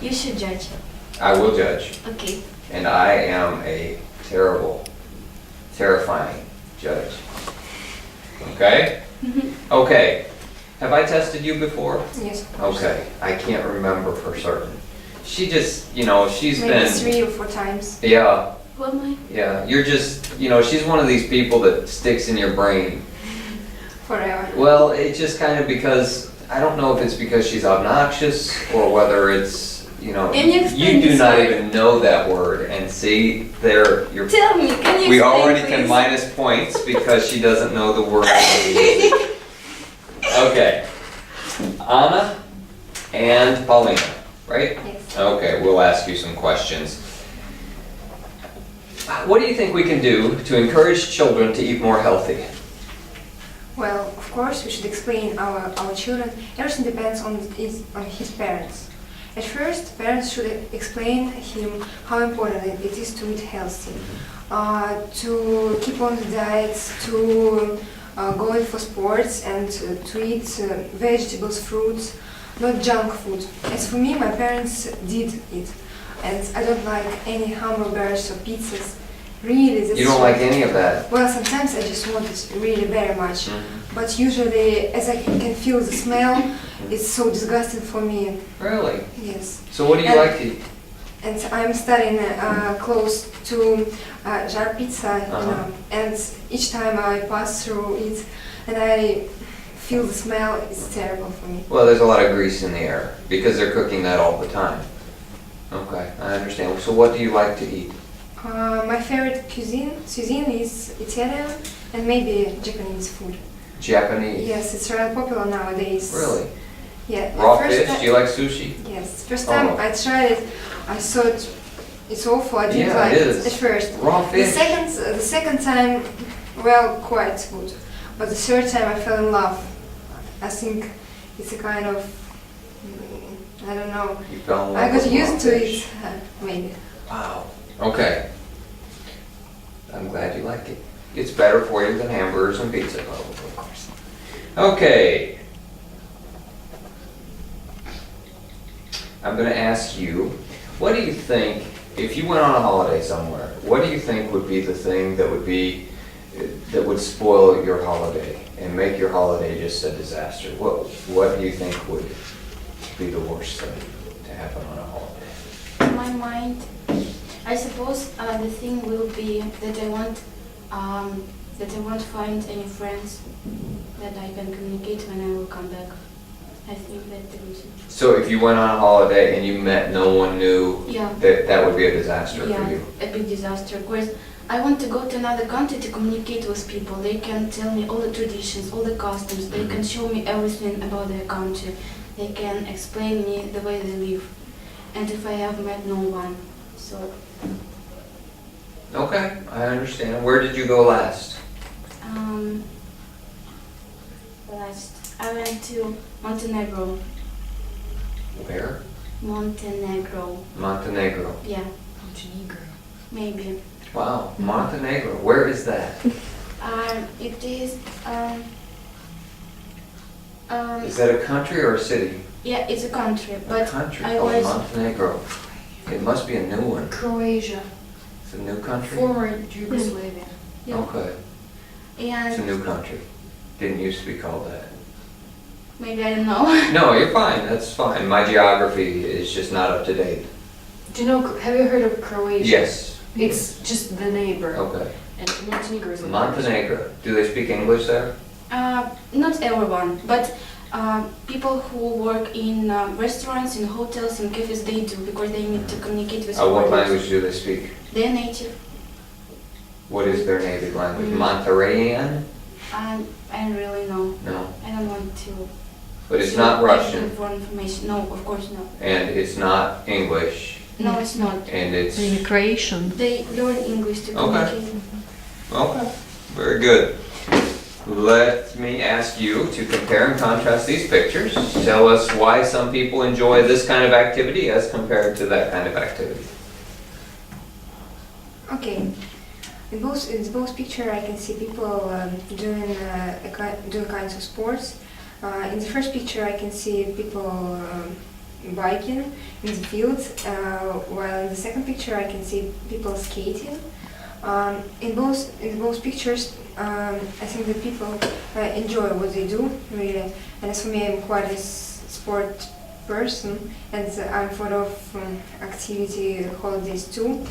You should judge. I will judge. Okay. And I am a terrible, terrifying judge. Okay? Okay. Have I tested you before? Yes, of course. Okay. I can't remember for certain. She just, you know, she's Maybe been... 3 or 4 times. Yeah. What am I? Yeah. You're just, you know, she's one of these people that sticks in your brain. Forever. Well, it's just kind of because, I don't know if it's because she's obnoxious or whether it's, you know, Can you explain you do this not word? even know that word. And see, there, you're... Tell me, can you We explain, already please? can minus points because she doesn't know the word. Okay. Anna and Paulina, right? Yes. Okay, we'll ask you some questions. What do you think we can do to encourage children to eat more healthy? Well, of course, we should explain our children. Everything depends on his parents. At first, parents should explain him how important it is to eat healthy, to keep on the diet, to go in for sports, and to eat vegetables, fruits, not junk food. As for me, my parents did it, and I don't like any hamburgers or pizzas. Really, that's You don't like any of that? Well, sometimes I just want it really very much, Mm-hmm. but usually, as I can feel the smell, it's so disgusting for me. Really? Yes. So what do you And- like to eat? And I'm studying close to Jar Pizza, and each time I pass through it and I feel the smell, it's terrible for me. Well, there's a lot of grease in the air because they're cooking that all the time. Okay, I understand. So what do you like to eat? My favorite cuisine is Italian and maybe Japanese food. Japanese? Yes, it's rather popular nowadays. Really? Yeah. Raw first fish? ti- Do you like sushi? Yes. First time Oh. I tried it, I thought it's awful. I didn't Yeah, like it it is. at first. Raw The fish? second time, well, quite good. But the third time I fell in love. I think it's a kind of, I don't know. You fell in love I got with used raw to fish. it, maybe. Wow. Okay. I'm glad you like it. It's better for you than hamburgers and pizza, probably. Of course. Okay. I'm going to ask you, what do you think, if you went on a holiday somewhere, what do you think would be the thing that would spoil your holiday and make your holiday just a disaster? What do you think would be the worst thing to happen on a holiday? In my mind, I suppose the thing will be that I won't find any friends that I can communicate when I will come back. I think that's the reason. So if you went on a holiday and you met no one new, Yeah. that would be a disaster Yeah, for you? a big disaster. Of course, I want to go to another country to communicate with people. They can tell me all the traditions, all the customs. They can show me everything about their country. They can explain me the way they live. And if I have met no one, so Okay, I understand. Where did you go last? last I went to Montenegro. Where? Montenegro. Montenegro. Yeah, maybe. Wow, Montenegro. Where is that? It is. Is that a country or a city? Yeah, it's a country, A but country I called was. Montenegro. It must be a new one. Croatia, It's a new country? former Yugoslavia. Yeah. Okay, it's a And new country. Didn't used to be called that. maybe I don't know. No, you're fine. That's fine. My geography is just not up to date. Do you know, have you heard of Croatia? Yes. It's just the neighbor. Okay. And Montenegro is the Montenegro. Do they speak English there? Not everyone, but people who work in restaurants, in hotels, in cafes, they do because they need to communicate with What foreigners. language do they speak? They're native. What is their native language? Mm. Monterreyan? I don't really know. No. I don't want to. But it's to not give Russian, For information, no, of course not. and it's not English, No, it's not. and it's... In Croatian. They learn English to Okay. communicate. Okay, very good. Let me ask you to compare and contrast these pictures. Tell us why some people enjoy this kind of activity as compared to that kind of activity. Okay. In both picture, I can see people doing kinds of sports. In the first picture, I can see people biking in the field, while in the second picture I can see people skating. In both pictures, I think that people enjoy what they do, really. And as for me, I'm quite a sport person, and I'm fond of activity holidays too.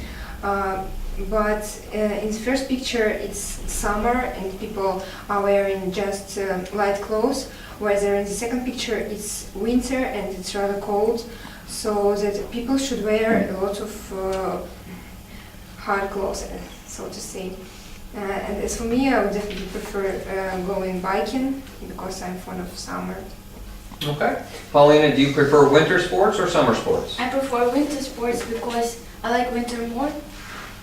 But in the first picture, it's summer and people are wearing just light clothes, whereas in the second picture, it's winter and it's rather cold. So that people should wear a lot of hard clothes, so to say. And as for me, I would definitely prefer going biking because I'm fond of summer. Okay. Paulina, do you prefer winter sports or summer sports? I prefer winter sports because I like winter more.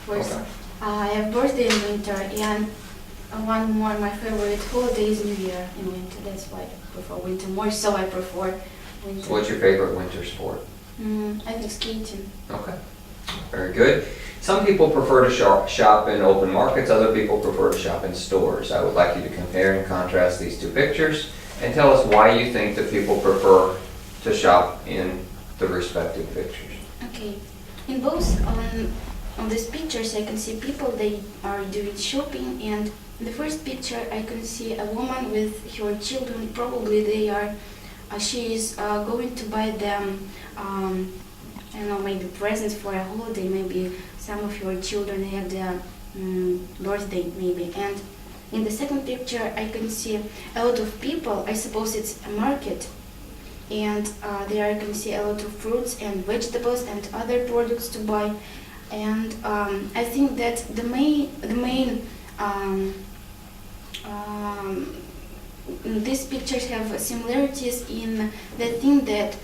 First, Okay. I have birthday in winter, and one more, my favorite holiday is New Year in winter. That's why I prefer winter more, so I prefer winter. So what's your favorite winter sport? I think skating. Okay. Very good. Some people prefer to shop in open markets, other people prefer to shop in stores. I would like you to compare and contrast these two pictures and tell us why you think that people prefer to shop in the respective pictures. Okay. In both on these pictures, I can see people, they are doing shopping, and in the first picture, I can see a woman with her children. Probably they are, she is going to buy them, I don't know, maybe presents for a holiday. Maybe some of your children had their birthday, maybe. And in the second picture, I can see a lot of people. I suppose it's a market. And there I can see a lot of fruits and vegetables and other products to buy. And I think that the main these pictures have similarities in the thing that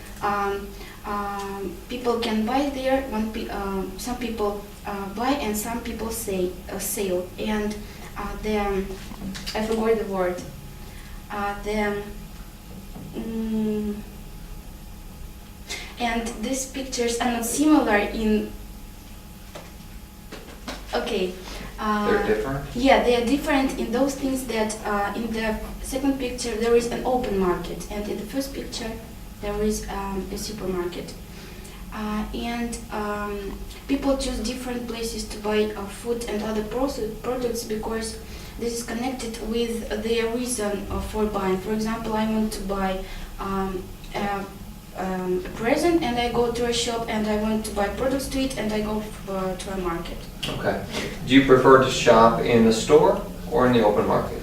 people can buy there. Some people buy and some people sell. And I forgot the word. And these pictures are not similar in. Okay. They're different? Yeah, they are different in those things that in the second picture there is an open market, and in the first picture there is a supermarket. And people choose different places to buy food and other products because this is connected with their reason for buying. For example, I want to buy a present, and I go to a shop and I want to buy products to it, and I go to a market. Okay. Do you prefer to shop in the store or in the open market?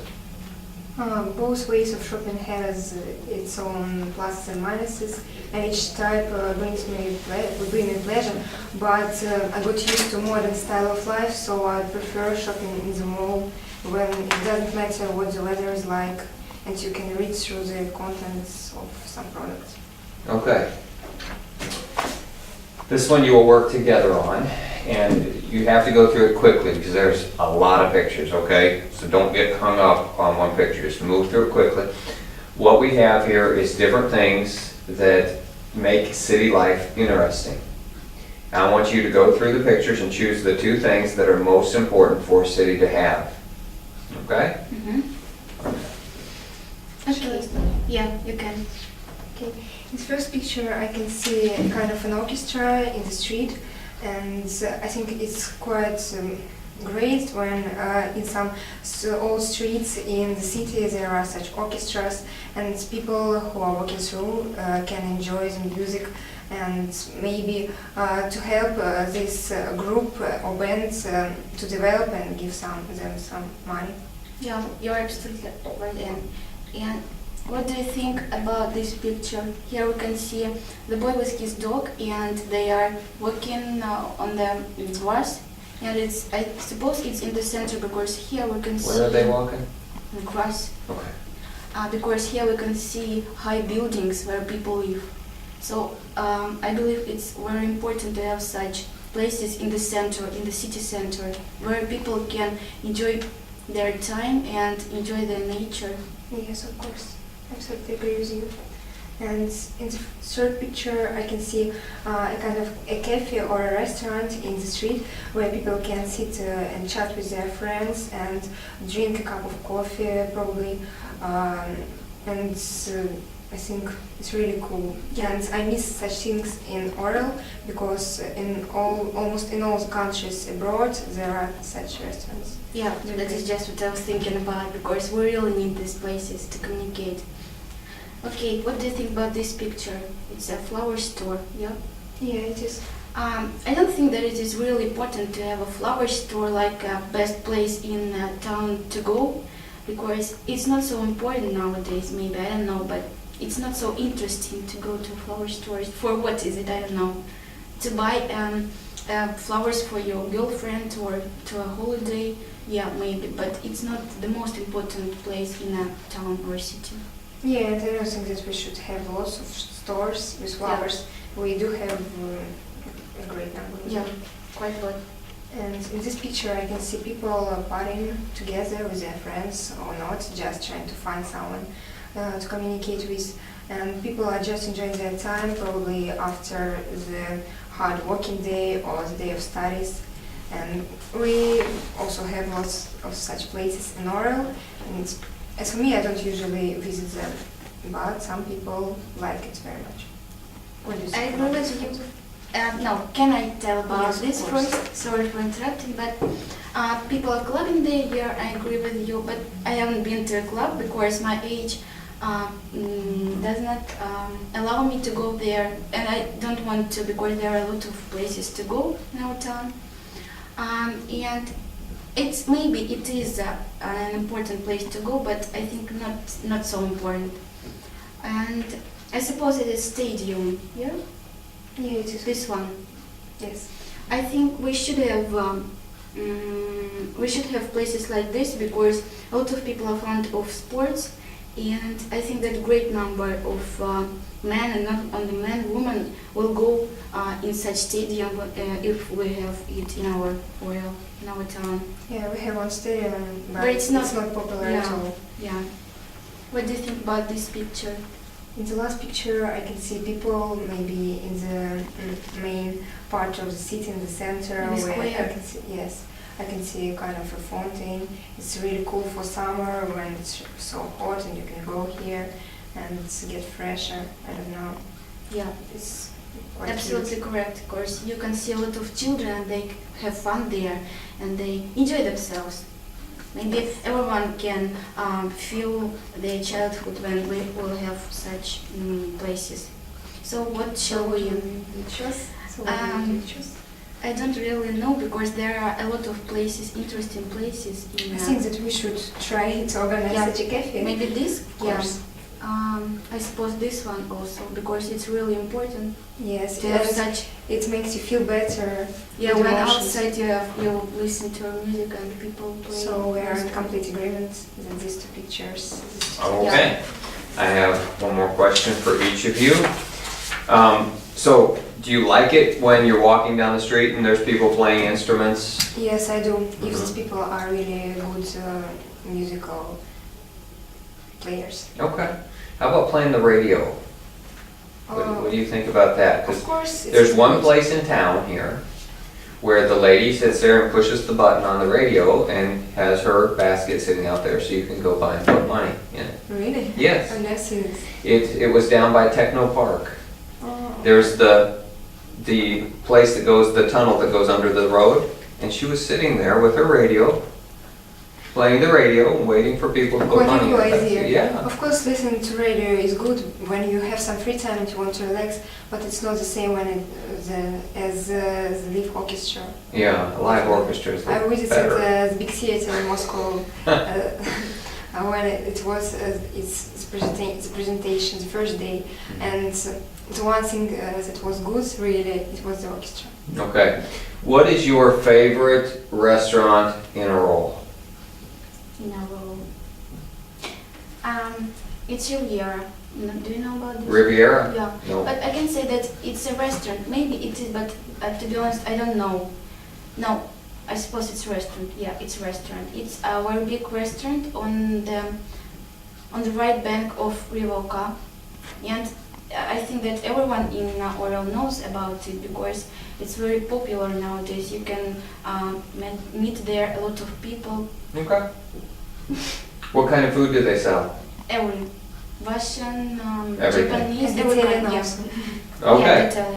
Both ways of shopping has its own pluses and minuses, and each type brings me pleasure. But I got used to modern style of life, so I prefer shopping in the mall when it doesn't matter what the weather is like, and you can read through the contents of some products. Okay. This one you will work together on, and you have to go through it quickly because there's a lot of pictures, okay? So don't get hung up on one picture, just move through it quickly. What we have here is different things that make city life interesting. I want you to go through the pictures and choose the two things that are most important for a city to have, okay? Okay. Yeah, you can. Okay. In the first picture, I can see kind of an orchestra in the street, and I think it's quite great when in some old streets in the city there are such orchestras, and people who are walking through can enjoy the music, and maybe to help this group or band to develop and give them some money. Yeah, you're absolutely right. And what do you think about this picture? Here we can see the boy with his dog, and they are walking on the grass. And I suppose it's in the center because here we can see. Where are they walking? The grass. Okay. Because here we can see high buildings where people live. So I believe it's very important to have such places in the center, in the city center, where people can enjoy their time and enjoy their nature. Yes, of course. Absolutely agree with you. And in the third picture, I can see a kind of a cafe or a restaurant in the street where people can sit and chat with their friends and drink a cup of coffee, probably. And I think it's really cool. Yeah. And I miss such things in Oral because almost in all the countries abroad there are such restaurants. Yeah, that is just what I was thinking about, because we really need these places to communicate. Okay, what do you think about this picture? It's a flower store, yeah? Yeah, it is. I don't think that it is really important to have a flower store like a best place in a town to go, because it's not so important nowadays, maybe, I don't know, but it's not so interesting to go to flower stores. For what is it? I don't know. To buy flowers for your girlfriend or to a holiday, yeah, maybe, but it's not the most important place in a town or city. Yeah, and I don't think that we should have lots of stores with flowers. We do have a great number. Yeah, quite a lot. And in this picture I can see people partying together with their friends or not, just trying to find someone to communicate with. And people are just enjoying their time, probably after the hard working day or the day of studies. And we also have lots of such places in Oral. And as for me, I don't usually visit them, but some people like it very much. What do you I think agree about with this? you. No, can I tell about Yes, of this course. first? Sorry for interrupting, but people are clubbing there. Yeah, I agree with you, but I haven't been to a club because my age does not allow me to go there, and I don't want to because there are a lot of places to go in our town. And it's maybe it is an important place to go, but I think not so important. And I suppose it is stadium. Yeah. Yeah, it is. This one. Yes. I think we should have places like this because a lot of people are fond of sports, and I think that a great number of men and not only men, women will go in such stadium if we have it in our area, in our town. Yeah, we have one stadium, but, But it's not- popular at yeah. all. Yeah. What do you think about this picture? In the last picture, I can see people maybe in the main part of the city, in the center, In the where square. I can see, yes, I can see kind of a fountain. It's really cool for summer when it's so hot and you can go here and get fresher. I don't know. Yeah. It's quite Absolutely cute. correct, of course. You can see a lot of children and they have fun there and they enjoy themselves. Maybe everyone can feel their childhood when we will have such places. So what shall we? choose? So what do you choose? I don't really know because there are a lot of places, interesting places. In, I think that we should try to organize Yeah. such a cafe. maybe this. Of course. I suppose this one also because it's really important Yes, to have yes. such. It makes you feel better. Yeah, with when emotions. outside you listen to music and people play. So we are in complete agreement that these two pictures. Okay. I have one more question for each of you. So, do you like it when you're walking down the street and there's people playing instruments? Yes, I do. If Mhm. these people are really good musical players. Okay. How about playing the radio? What do you think about that? 'Cause Of course, it's there's one good. place in town here where the lady sits there and pushes the button on the radio and has her basket sitting out there so you can go buy and put money in it. Really? Yes. I've never seen this. It was down by Techno Park. Oh. There's the place that goes, the tunnel that goes under the road, and she was sitting there with her radio, playing the radio and waiting for people to put Quite a money in cool it. idea. Yeah. Of course, listening to radio is good when you have some free time and you want to relax, but it's not the same when as the live orchestra. Yeah, live orchestras I look visited better. the big theater in Moscow when it was its presentation the first day, and the one thing that was good really it was the orchestra. Okay. What is your favorite restaurant in a roll? In a row. It's Riviera. Do you know about this? Riviera? Yeah. No. But I can say that it's a restaurant. Maybe it is, but to be honest, I don't know. No, I suppose it's restaurant. Yeah, it's restaurant. It's a very big restaurant on the right bank of Rivoka, and I think that everyone in Oral knows about it because it's very popular nowadays. You can meet there a lot of people. Okay. What kind of food do they sell? Russian, Everything. Japanese, And Italian yeah. also. Yeah, Okay. Italian.